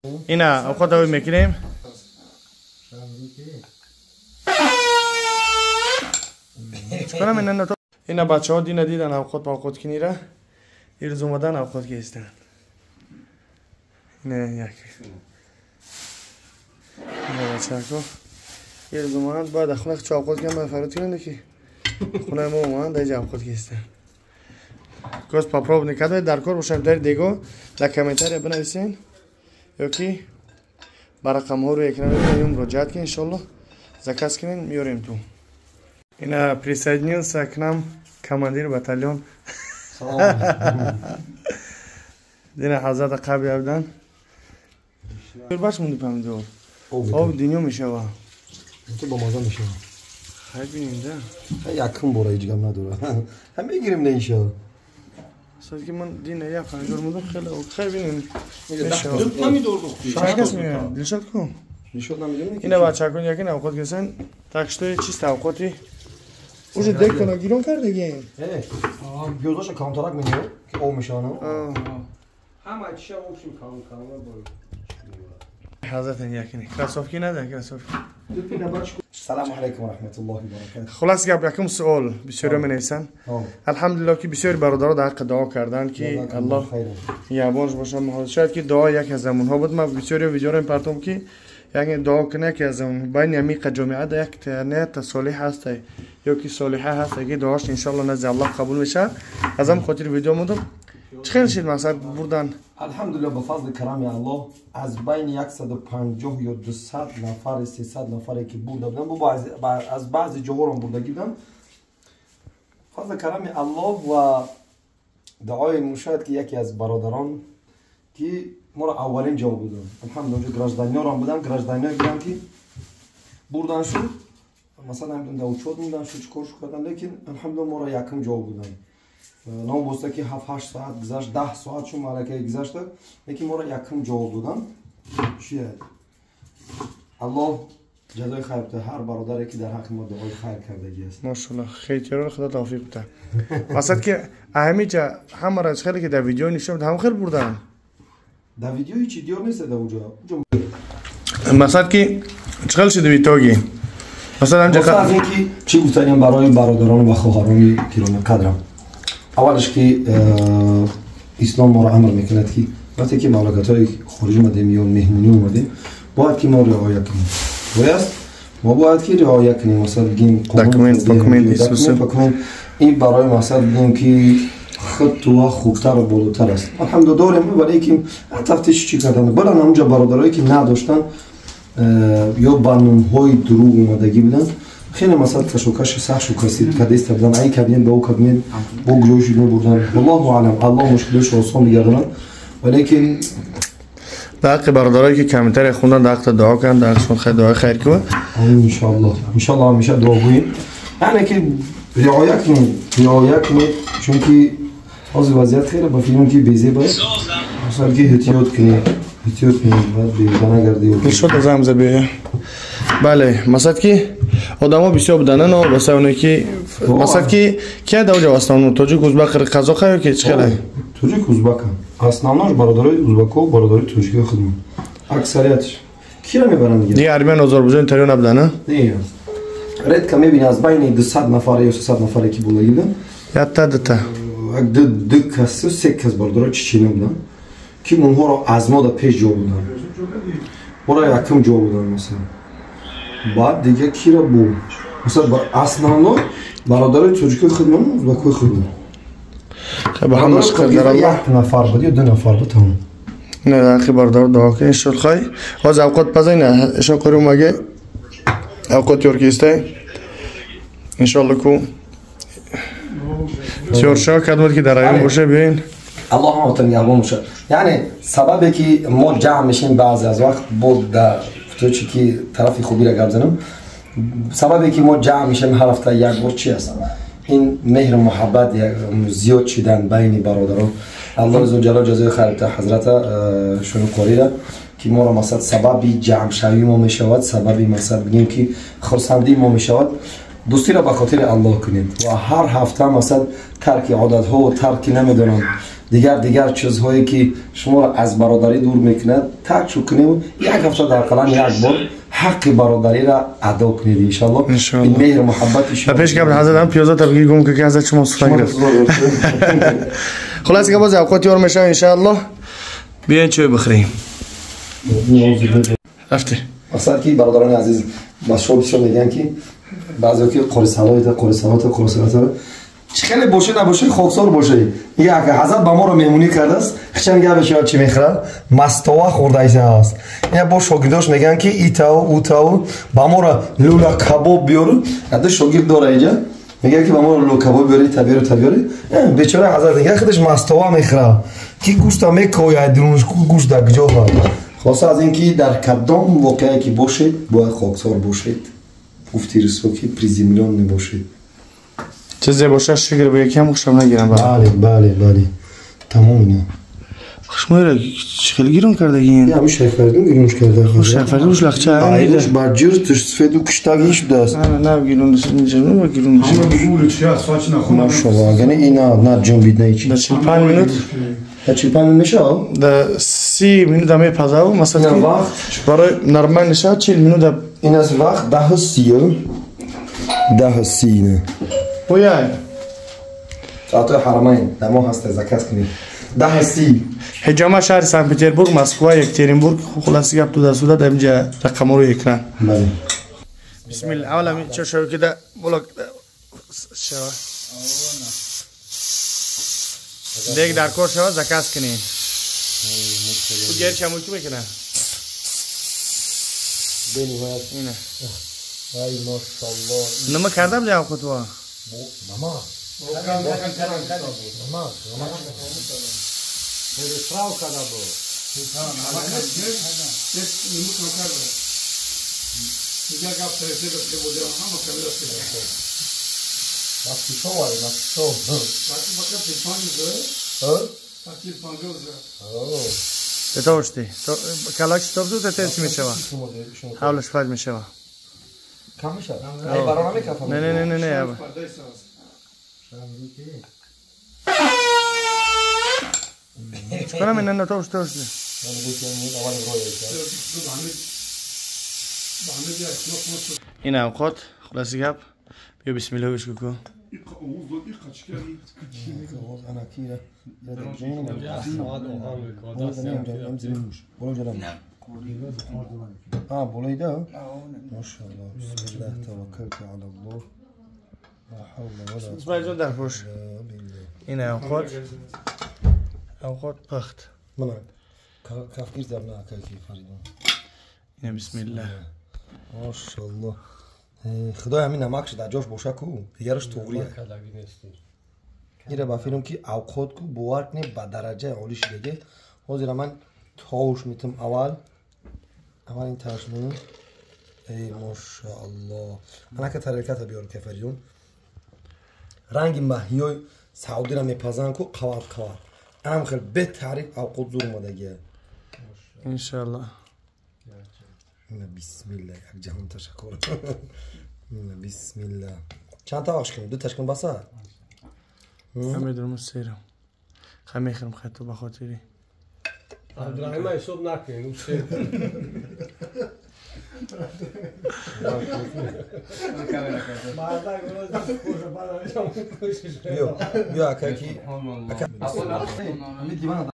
اینا اوقات رو میکنیم. چکنم اینا بچه ها دیدن اوقات با اوقات کنی را ایرز اومدن اوقات که هستن. نه یکی نه بچه ها ایرز اومدن باید خونه چه اوقات کنم من فرات کننده که خونه ما اومدن دیگه اوقات که هستن. کوس پاپروب نکرده در کار باشم در دیگه در کامنتاری بنویسین یا کی برقم ها رو اکران کنیم مراجعت کنیم انشالله زکاس کنیم میاریم تو. اینا پریسایدنیون سکنم کماندیر بتالیون دینا حضرت قبی عبدن باش موندی پامدور آب دنیا میشه و تو با مازه میشه خیلی بینیم ده یکم برای جگم نداره هم میگیریم نیشه ساعت که من دینه یک پنجور مودم خیلی بینیم میشه نمیدور بختی شما کس میگن دلشد کن نشد نمیدونم اینه بچه کن یکی اوقات گسن تکشتای چیست اوقاتی اوج دیگه کنه گیرون کرده گیم بیوزاش کانترکت میگه که او میشانه همه چیزا اوشیم کام بود حضرت یکی کاسوفکی نده کاسوفکی. سلام علیکم و رحمت الله و برکاته. خلاص گپ یکم سوال بسیار می نویسن. الحمدلله که بسیار برادرها در حق دعا کردن که الله یابانش باشه. شاید که دعا یک از زمانها بود. ما بسیار ویدیو رو پرتم که یعنی دعا کنه که از اون بین عمیق جامعه یک نیت صالح هست یا که صالحه هست که دعاش ان شاء الله نزد الله قبول میشه. از هم خاطر ویدیو مودم چخیل شد مثلا بردن الحمدلله به فضل کرم الله از بین 150 یا 200 نفر 300 نفری که بوده بودن از بعضی جاها رو بردگی بودن فضل کرم الله و دعای مشاهد که یکی از برادران که ما را اولین جا بودن الحمدلله گراجدانی ها بودن گراجدانی ها بودن که بردن شد مثلا هم دو چود موندن شد چکار کردن لیکن الحمدلله ما را یکم جا بودن نام بسته که 7-8 ساعت گذشت 10 ساعت شو مالکه گذشت لیکن ما را یکم جا بودن چیه الله جزای خیر بده هر برادری که در حق ما دعای خیر کردگی است ماشاءالله خیلی رو خدا توفیق بده واسه که اهمی جا همه را خیلی که در ویدیو نشون هم خیلی بردن در ویدیو هیچ دیار نیست در اونجا مثلا که چقدر شده ویتوگی مثلا از اینکه چی گفتنیم برای برادران و خواهران گرامی قدرم اولش که اسلام ما را امر میکند که وقتی که مملکت‌های خارجی اومدیم یا مهمونی اومدیم باید که ما رعایت کنیم ما باید که رعایت کنیم مثلا بگیم داکومنت این برای مثلا بگیم که خط و خوبتر و بالاتر است الحمدلله داریم ولی که تفتیش چی کردن بلن اونجا برادرایی که نداشتن یا برنامه‌های دروغ اومدگی بودن خیلی مثلا کشوکش سخت و کسید که دست بودن ای کابین به او کابین بگروش رو بردن والله اعلم الله مشکلش آسان بگردن ولی که در حق برادرایی که کامنتر خوندن در حق دعا کردن در حقشون خیلی دعای خیر کنه ان شاء الله همیشه دعا کنیم یعنی که رعایت کنیم چون که از وضعیت خیلی با فیلم که بیزه باید مثلا که احتیاط کنیم باید بیرون نگردیم نشد از همزه بیه بله مثلا که آدم ها بسیار بدنن و بسیار اونه که مثلا که که در اونجا هستن توجیک ازبک قضا خیلی که چه خیلی توجیک ازبک هم اصنامناش برادرای ازبک و برادرای توجیک خودمون اکثریتش کی را میبرن دیگه ارمن آذربایجان تریون نبودن نه رد که میبینی از بین 200 نفر یا 300 نفری که بودن گیدن یاتا دتا دو کس و سه کس برادرای چچینی بودن که اونها را از ما در پیش جا بودن برای یکم جا بودن مثلا بعد دیگه کی را بود مثلا اصلا برادرای توجیک خودمون ازبک خودمون خب هم مشکل در الله یک نفر بود یا 2 نفر بود هم نه در برادر دعا کنی انشالله خواهی باز اوقات پزای نه اشان قرار مگه اوقات یورکیسته انشالله کو سیورشا کدومت که در ایام باشه بین الله هم اتن یابان باشه یعنی سببی که ما جمع میشیم بعضی از وقت بود در تو چی که طرفی خوبی را گردنم سببی که ما جمع میشیم هر هفته یک بار چی است این مهر محبت زیاد شدن بین برادران الله عزوجل جزای خیر بده حضرت شنو قریره که ما را مثلا سببی جمع شوی ما میشود سببی مثلا بگیم که خرسندی ما میشود دوستی را به خاطر الله کنیم و هر هفته مثلا ترک عادت ها و ترک نمیدونم دیگر چیزهایی که شما را از برادری دور میکند ترک شو کنیم یک هفته در قلن یک بار حق برادری را ادا کنید انشالله این مهر و محبت شما. پیش قبل حضرت هم پیازا تبگیر گم که حضرت شما صفحه گرفت. خلاص که باز اوقات یار میشه انشالله. بیاین چای بخوریم. رفته. اصلا که برادران عزیز باشو بسیار میگن که بعضی که قرصلات خیلی باشه نباشه خاکسار باشه. یک حضرت با ما رو مهمونی کرده است. خشن گه بشه چی میخوره؟ مستوا خورده است. یا با شاگرداش میگن که ایتاو با ما رو لولا کباب بیارو. حتی شاگرد داره اینجا میگه که با ما رو لولا کباب بیاری تبیاری. بیچاره حضرت میگه خودش مستوا میخوره. کی گوشت میکوید درونش گوشت در کجا هست. خاصه از اینکه در کدام واقعی که باشید باید خاکسار باشید. گفتی رسو که پریزیمیلان نباشید. چیزی باشه شکر به یکم خوشم نگیرم. بله تمام اینا خوشموره خیلی گیرون کرده این یا همین شیخ فریدون گیرونش کرده شیخ فریدونش لخچه ایدش برجیر تش سفید و کشتاگیش بوده است نه گیرونش اینجا نه گیرونش بگول چی است فاچ نخونم ماشاءالله یعنی اینا نه جنبید نه چی در 45 minut در 45 minut میشه در 30 minut هم میپزاو مثلا وقت برای نرمال نشه 40 minut این از وقت 10:30 نه پویای ساعت حرمین دما هست زکات کنید 10:30 حجامه شهر سن پتربورگ مسکو یکترینبورگ خلاصی گپ تو در صورت اینجا رقم رو اکران بله بسم الله اولا چه شو که ده بلاک شو دیگه در کار شو زکات کنین تو گیر چه موچو میکنه بینی ها اینه ای ماشاءالله نما کردم جواب خود وا ماما بتوشتی تو کلاش تو تو تنسی میشه حالش فاج میشه کم میشه ای برام میکفم نه چیکار من نه توشتی این اوقات خلاصی گپ بیا بسم الله بش کو انا كده بولي ده ما شاء الله بسم الله توكلت على الله لا حول ولا قوه اسمع جون در پوش این اوقات پخت من کافگیر در نه کی فریدون این بسم الله ما شاء الله خدای همین نمکش در جاش باشه کو دیگرش توریه ایره با فیلم که اوقات کو بوارک نه با درجه اولیش دیگه حاضر من تاوش میتم اول این تاش منو ای ماشاءالله انا که ترکت بیار که فریدون رنگ ماهیای سعودی را میپزن کو قوار ام خیلی به تعریف اوقات زور مدگه ان شاء الله بسم الله یک جهان تشکر بسم الله چند تا آخش کنیم دو تشکن بسه همه درمو سیرم خیلی میخرم خیلی تو بخاطری عبدالرحیم حساب نکنیم بیا اکا کی